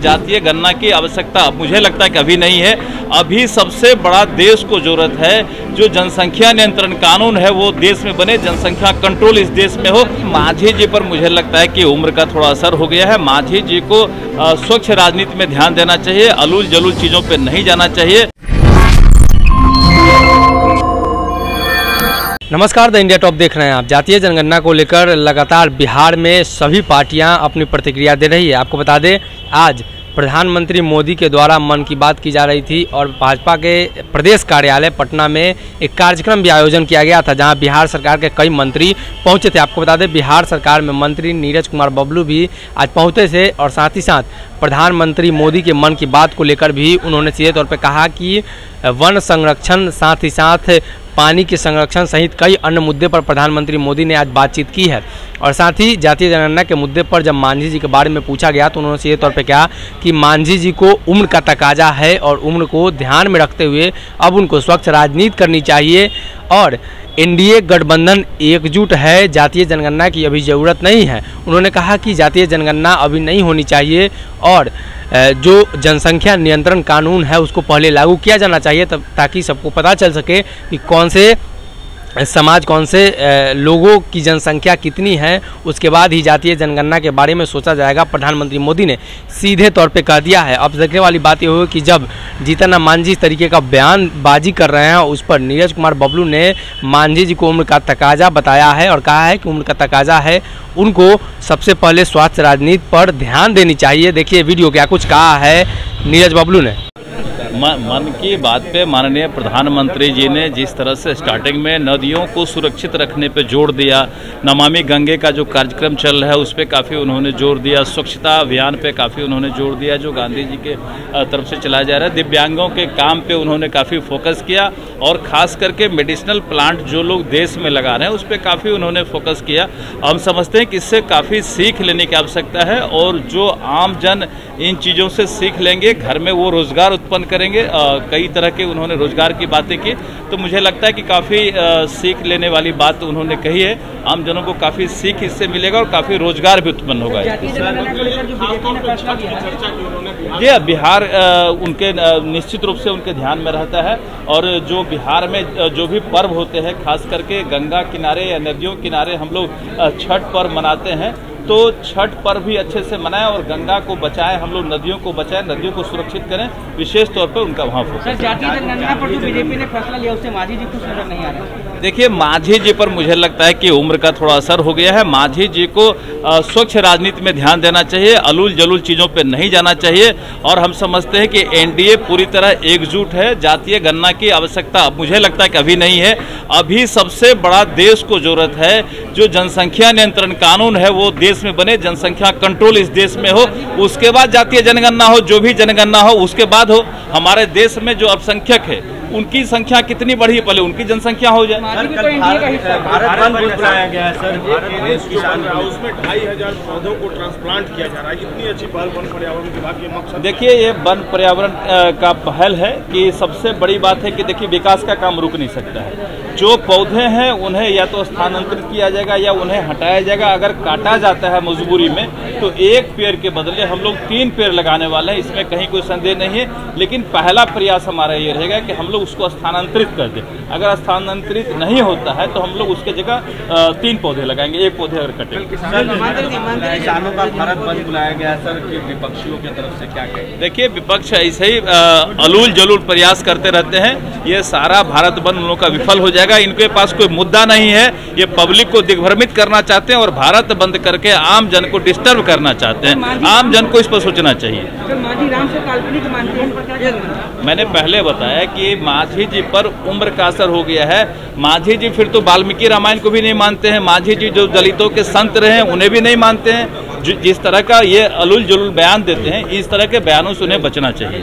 जातीय गणना की आवश्यकता मुझे लगता है कि अभी नहीं है। अभी सबसे बड़ा देश को जरूरत है जो जनसंख्या नियंत्रण कानून है वो देश में बने, जनसंख्या कंट्रोल इस देश में हो। मांझी जी पर मुझे लगता है कि उम्र का थोड़ा असर हो गया है। मांझी जी को स्वच्छ राजनीति में ध्यान देना चाहिए, अलूल जलूल चीज़ों पर नहीं जाना चाहिए। नमस्कार, द इंडिया टॉप देख रहे हैं आप। जातीय जनगणना को लेकर लगातार बिहार में सभी पार्टियां अपनी प्रतिक्रिया दे रही है। आपको बता दें, आज प्रधानमंत्री मोदी के द्वारा मन की बात की जा रही थी और भाजपा के प्रदेश कार्यालय पटना में एक कार्यक्रम भी आयोजन किया गया था, जहां बिहार सरकार के कई मंत्री पहुंचे थे। आपको बता दें, बिहार सरकार में मंत्री नीरज कुमार बबलू भी आज पहुंचे थे और साथ ही साथ प्रधानमंत्री मोदी के मन की बात को लेकर भी उन्होंने सीधे तौर पर कहा कि वन संरक्षण, साथ ही साथ पानी के संरक्षण सहित कई अन्य मुद्दे पर प्रधानमंत्री मोदी ने आज बातचीत की है। और साथ ही जातीय जनगणना के मुद्दे पर जब मांझी जी के बारे में पूछा गया तो उन्होंने सीधे तौर पे कहा कि मांझी जी को उम्र का तकाजा है और उम्र को ध्यान में रखते हुए अब उनको स्वच्छ राजनीति करनी चाहिए और एनडीए गठबंधन एकजुट है, जातीय जनगणना की अभी ज़रूरत नहीं है। उन्होंने कहा कि जातीय जनगणना अभी नहीं होनी चाहिए और जो जनसंख्या नियंत्रण कानून है उसको पहले लागू किया जाना चाहिए, तब ताकि सबको पता चल सके कि कौन से समाज, कौन से लोगों की जनसंख्या कितनी है, उसके बाद ही जातीय जनगणना के बारे में सोचा जाएगा। प्रधानमंत्री मोदी ने सीधे तौर पे कह दिया है। अब देखने वाली बात ये होगी कि जब जीतन राम मांझी इस तरीके का बयानबाजी कर रहे हैं, उस पर नीरज कुमार बबलू ने मांझी जी को उम्र का तकाजा बताया है और कहा है कि उम्र का तकाजा है, उनको सबसे पहले स्वास्थ्य राजनीति पर ध्यान देनी चाहिए। देखिए वीडियो क्या कुछ कहा है नीरज बबलू ने। मन की बात पे माननीय प्रधानमंत्री जी ने जिस तरह से स्टार्टिंग में नदियों को सुरक्षित रखने पे जोर दिया, नमामि गंगे का जो कार्यक्रम चल रहा है उस पर काफ़ी उन्होंने जोर दिया, स्वच्छता अभियान पे काफ़ी उन्होंने जोर दिया जो गांधी जी के तरफ से चलाया जा रहा है, दिव्यांगों के काम पे उन्होंने काफ़ी फोकस किया और ख़ास करके मेडिसिनल प्लांट जो लोग देश में लगा रहे हैं उस पर काफ़ी उन्होंने फोकस किया। हम समझते हैं कि इससे काफ़ी सीख लेने की आवश्यकता है और जो आम जन इन चीज़ों से सीख लेंगे, घर में वो रोज़गार उत्पन्न करेंगे। कई तरह के उन्होंने रोजगार की बातें की, तो मुझे लगता है कि काफ़ी सीख लेने वाली बात उन्होंने कही है। आम जनों को काफ़ी सीख इससे मिलेगा और काफ़ी रोजगार भी उत्पन्न होगा। ये बिहार उनके निश्चित रूप से उनके ध्यान में रहता है और जो बिहार में जो भी पर्व होते हैं, खास करके गंगा किनारे या नदियों किनारे हम लोग छठ पर्व मनाते हैं, तो छठ पर्व भी अच्छे से मनाएं और गंगा को बचाएं, हम लोग नदियों को बचाएं, नदियों को सुरक्षित करें, विशेष तौर पर उनका वहाँ फोकस। जातीय जनगणना पर जो बीजेपी ने फैसला लिया उससे मांझी जी कुछ नजर नहीं आ रहा। देखिए, मांझी जी पर मुझे लगता है कि उम्र का थोड़ा असर हो गया है। मांझी जी को स्वच्छ राजनीति में ध्यान देना चाहिए, अलूल जलूल चीज़ों पर नहीं जाना चाहिए और हम समझते हैं कि एनडीए पूरी तरह एकजुट है। जातीय गणना की आवश्यकता मुझे लगता है कि अभी नहीं है। अभी सबसे बड़ा देश को जरूरत है जो जनसंख्या नियंत्रण कानून है वो देश में बने, जनसंख्या कंट्रोल इस देश में हो, उसके बाद जातीय जनगणना हो, जो भी जनगणना हो उसके बाद हो। हमारे देश में जो अल्पसंख्यक है उनकी संख्या कितनी बढ़ी है, पहले उनकी जनसंख्या हो जाए। भारत बंद बुलाया गया है सर, उसमें 2500 पौधों को ट्रांसप्लांट किया जा रहा है। इतनी अच्छी पहल वन पर्यावरण विभाग के मकसद। देखिए, ये वन पर्यावरण का पहल है कि सबसे बड़ी बात है कि देखिए विकास का काम रुक नहीं सकता है। जो पौधे हैं उन्हें या तो स्थानांतरित किया जाएगा या उन्हें हटाया जाएगा। अगर काटा जाता है मजबूरी में तो एक पेड़ के बदले हम लोग 3 पेड़ लगाने वाले हैं, इसमें कहीं कोई संदेह नहीं है। लेकिन पहला प्रयास हमारा ये रहेगा कि हम लोग उसको स्थानांतरित कर दें। अगर स्थानांतरित नहीं होता है तो हम लोग उसके जगह 3 पौधे लगाएंगे, 1 पौधे अगर कटेंगे। किसानों का भारत बंद बुलाया गया सर, कि विपक्षियों की तरफ से क्या कहें? देखिए, विपक्ष ऐसे ही अलूल जलूल प्रयास करते रहते हैं। ये सारा भारत बंद उन लोगों का विफल हो जाएगा। इनके पास कोई मुद्दा नहीं है, ये पब्लिक को दिग्भ्रमित करना चाहते हैं और भारत बंद करके आम जन को डिस्टर्ब करना चाहते हैं। आम जन को इस पर सोचना चाहिए। मैंने पहले बताया कि मांझी जी पर उम्र का असर हो गया है। मांझी जी फिर तो वाल्मीकि रामायण को भी नहीं मानते हैं। मांझी जी जो दलितों के संत रहे हैं उन्हें भी नहीं मानते हैं। जिस तरह का ये अलूल जलूल बयान देते हैं, इस तरह के बयानों से उन्हें बचना चाहिए।